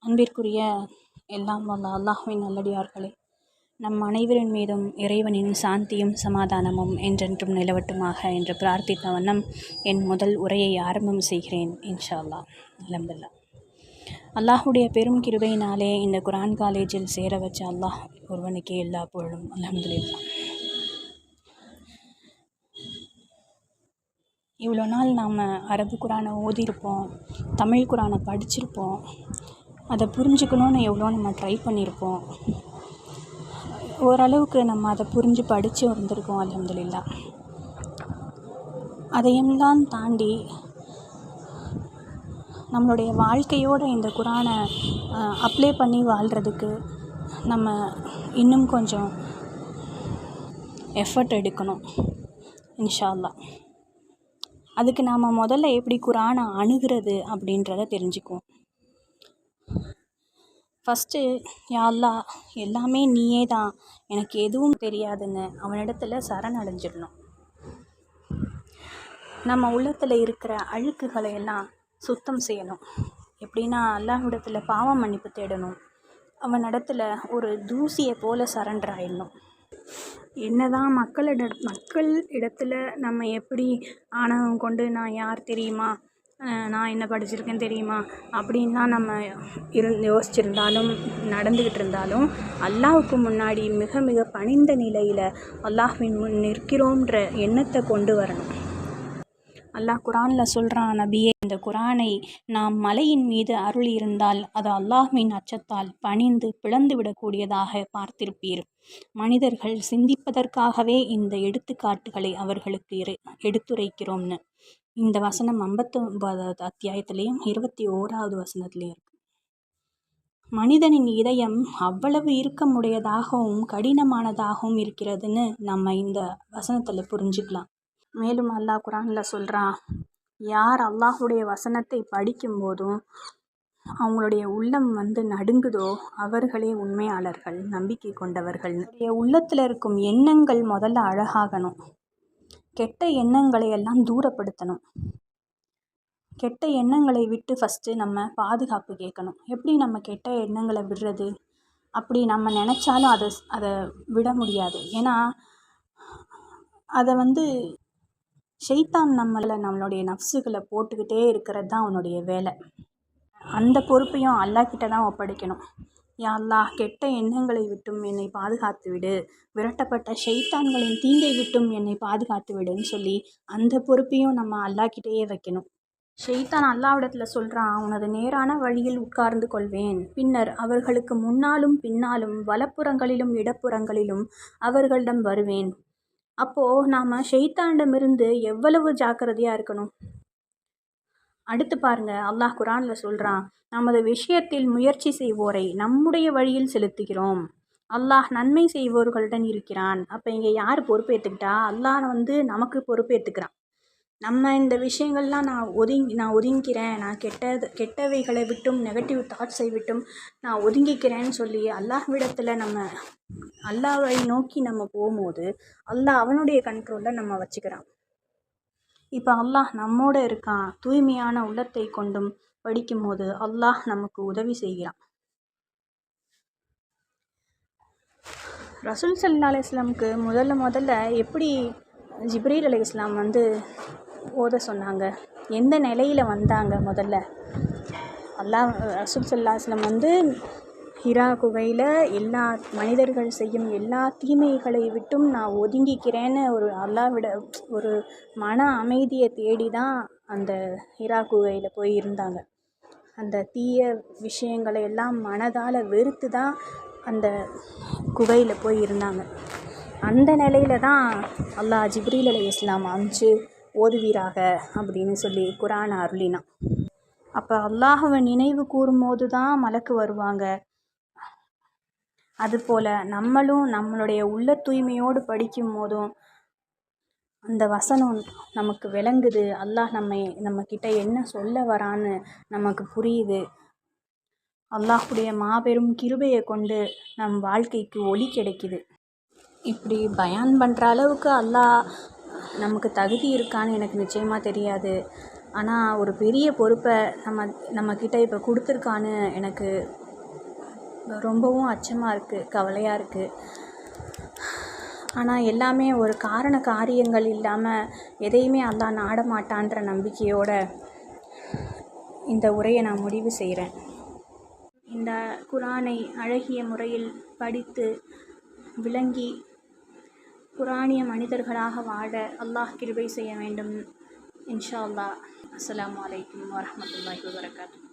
அன்பிற்குரிய எல்லாம் வல்ல அல்லாஹ்வின் நல்லடியார்களே, நம் அனைவரின் மீதும் இறைவனின் சாந்தியும் சமாதானமும் என்றென்றும் நிலவட்டுமாக என்று பிரார்த்தித்த வண்ணம் என் முதல் உரையை ஆரம்பம் செய்கிறேன். இன்ஷா அல்லாஹ். அல்ஹம்துலில்லாஹ். அல்லாஹுடைய பெரும் கிருபையினாலே இந்த குர்ஆன் காலேஜில் சேர வச்ச அல்லாஹ் ஒருவனுக்கே எல்லா புகழும். அல்ஹம்துலில்லாஹ். இவ்வளோ நாள் நாம் அரபு குரானை ஓதியிருப்போம், தமிழ் குரானை படிச்சிருப்போம், அதை புரிஞ்சுக்கணுன்னு எவ்வளோ நம்ம ட்ரை பண்ணியிருப்போம். ஓரளவுக்கு நம்ம அதை புரிஞ்சு படித்து வந்திருக்கோம். அல்ஹம்துலில்லாஹ். அதையெல்லாம் தாண்டி நம்மளுடைய வாழ்க்கையோடு இந்த குரானை அப்ளை பண்ணி வாழ்கிறதுக்கு நம்ம இன்னும் கொஞ்சம் எஃபர்ட் எடுக்கணும் இன்ஷா அல்லாஹ். அதுக்கு நாம் முதல்ல எப்படி குரானை அணுகிறது அப்படின்றத தெரிஞ்சுக்குவோம். ஃபஸ்ட்டு, யா அல்லாஹ், எல்லாமே நீயே தான், எனக்கு எதுவும் தெரியாதுன்னு அவனிடத்தில் சரணடைஞ்சிடணும். நம்ம உள்ளத்தில் இருக்கிற அழுக்குகளை எல்லாம் சுத்தம் செய்யணும். எப்படின்னா, அல்லாஹ்விடத்தில் பாவ மன்னிப்பு தேடணும். அவனிடத்தில் ஒரு தூசியை போல சரண்டர் ஆயிடணும். என்னதான் மக்கள் இடத்துல நம்ம எப்படி ஆணவம் கொண்டு நான் யார் தெரியுமா, நான் என்ன படிச்சிருக்கேன் தெரியுமா அப்படின்லாம் நம்ம யோசிச்சிருந்தாலும் நடந்துக்கிட்டு இருந்தாலும், அல்லாஹ்வுக்கு முன்னாடி மிக மிக பணிந்த நிலையில் அல்லாஹ்வின் முன் நிற்கிறோன்ற எண்ணத்தை கொண்டு வரணும். அல்லாஹ் குரானில் சொல்கிறான், நபியே, இந்த குரானை நாம் மலையின் மீது அருள் இருந்தால் அது அல்லாஹ்வின் அச்சத்தால் பணிந்து பிளந்து விடக்கூடியதாக பார்த்திருப்பீர். மனிதர்கள் சிந்திப்பதற்காகவே இந்த எடுத்துக்காட்டுகளை அவர்களுக்கு எடுத்துரைக்கிறோம்னு இந்த வசனம் 59வது அத்தியாயத்திலையும் 21வது வசனத்துலையும் இருக்கு. மனிதனின் இதயம் அவ்வளவு இறுக்கமுடையதாகவும் கடினமானதாகவும் இருக்கிறதுன்னு நம்ம இந்த வசனத்தில் புரிஞ்சுக்கலாம். மேலும் அல்லாஹ் குரானில் சொல்கிறான், யார் அல்லாஹுடைய வசனத்தை படிக்கும்போதும் அவங்களுடைய உள்ளம் நடுங்குதோ அவர்களே உண்மையாளர்கள், நம்பிக்கை கொண்டவர்கள். உள்ளத்தில் இருக்கும் எண்ணங்கள் முதல்ல அழகாகணும். கெட்ட எண்ணங்களை எல்லாம் தூரப்படுத்தணும். கெட்ட எண்ணங்களை விட்டு ஃபஸ்ட்டு நம்ம பாதுகாப்பு கேட்கணும். எப்படி நம்ம கெட்ட எண்ணங்களை விடுறது? அப்படி நம்ம நினச்சாலும் அதை விட முடியாது. ஏன்னா அதை ஷைத்தான் நம்மளுடைய நஃப்ஸுகளை போட்டுக்கிட்டே இருக்கிறது தான் அவனுடைய வேலை. அந்த பொறுப்பையும் அல்லாஹ்கிட்ட தான் ஒப்படைக்கணும். யா அல்லாஹ், கெட்ட எண்ணங்களை விட்டும் என்னை பாதுகாத்து விடு, விரட்டப்பட்ட ஷைத்தான்களின் தீங்கை விட்டும் என்னை பாதுகாத்து விடுன்னு சொல்லி அந்த பொறுப்பையும் நம்ம அல்லாஹ்கிட்டேயே வைக்கணும். ஷைத்தான் அல்லாஹ்விடத்தில் சொல்கிறான், உனது நேரான வழியில் உட்கார்ந்து கொள்வேன், பின்னர் அவர்களுக்கு முன்னாலும் பின்னாலும் வலப்புறங்களிலும் இடப்புறங்களிலும் அவர்களிடம் வருவேன். அப்போது நாம் ஷைத்தானிடமிருந்து எவ்வளவு ஜாக்கிரதையாக இருக்கணும். அடுத்து பாருங்க, அல்லாஹ் குரானில் சொல்கிறான், நமது விஷயத்தில் முயற்சி செய்வோரை நம்முடைய வழியில் செலுத்துகிறோம். அல்லாஹ் நன்மை செய்வோர்களுடன் இருக்கிறான். அப்போ இங்கே யார் பொறுப்பேற்றுக்கிட்டா? அல்லாஹ் நமக்கு பொறுப்பேற்றுக்கிறான். நம்ம இந்த விஷயங்கள்லாம் நான் ஒதுங்கிக்கிறேன், நான் கெட்டவைகளை விட்டும் நெகட்டிவ் தாட்ஸை விட்டும் நான் ஒதுங்கிக்கிறேன்னு சொல்லி அல்லாஹ்விடத்தில் நம்ம அல்லாஹ்வை நோக்கி நம்ம போகும்போது அல்லாஹ் அவனுடைய கண்ட்ரோலில் நம்ம வச்சுக்கிறான். இப்போ அல்லாஹ் நம்மோடு இருக்கான். தூய்மையான உள்ளத்தை கொண்டும் படிக்கும்போது அல்லாஹ் நமக்கு உதவி செய்கிறான். ரசூல் ஸல்லல்லாஹு அலைஹி வஸல்லமுக்கு முதல்ல எப்படி ஜிப்ரீல் அலைஹிஸ்ஸலாம் ஓத சொன்னாங்க? எந்த நிலையில் வந்தாங்க? முதல்ல ரசூல் ஸல்லல்லாஹு அலைஹி வஸல்லம் ஹிரா குகையில் எல்லா மனிதர்கள் செய்யும் எல்லா தீமைகளை விட்டும் நான் ஒதுங்கிக்கிறேன்னு ஒரு மன அமைதியை தேடி தான் அந்த ஹிரா குகையில் போய் இருந்தாங்க. அந்த தீய விஷயங்களை எல்லாம் மனதால் வெறுத்து தான் அந்த குகையில் போய் இருந்தாங்க. அந்த நிலையில தான் அல்லாஹ் ஜிப்ரீல் அலைஹிஸ்ஸலாம் அனுப்பிச்சு ஓதுவீராக அப்படின்னு சொல்லி குரானை அருளினான். அப்போ அல்லாஹ்வை நினைவு கூறும்போது தான் மலக்கு வருவாங்க. அதுபோல் நம்மளும் நம்மளுடைய உள்ள தூய்மையோடு படிக்கும் போதும் அந்த வசனம் நமக்கு விளங்குது. அல்லாஹ் நம்மக்கிட்ட என்ன சொல்ல வரான்னு நமக்கு புரியுது. அல்லாஹுடைய மாபெரும் கிருபையை கொண்டு நம் வாழ்க்கைக்கு ஒளி கிடைக்குது. இப்படி பயான் பண்ணுற அளவுக்கு அல்லாஹ் நமக்கு தகுதி இருக்கான்னு எனக்கு நிச்சயமாக தெரியாது. ஆனால் ஒரு பெரிய பொறுப்பை நம்மக்கிட்ட இப்போ கொடுத்துருக்கான்னு எனக்கு ரொம்பவும் அச்சமாக இருக்குது, கவலையாக இருக்குது. ஆனால் எல்லாமே ஒரு காரண காரியங்கள் இல்லாமல் எதையுமே அல்லாஹ் நாட மாட்டான்ற நம்பிக்கையோடு இந்த உரையை நான் முடிவு செய்கிறேன். இந்த குர்ஆனை அழகிய முறையில் படித்து விளங்கி குர்ஆனிய மனிதர்களாக வாழ அல்லாஹ் கிருபை செய்ய வேண்டும். இன்ஷா அல்லாஹ். அஸ்ஸலாமு அலைக்கும் வரஹ்மத்துல்லாஹி வபரகாத்துஹு.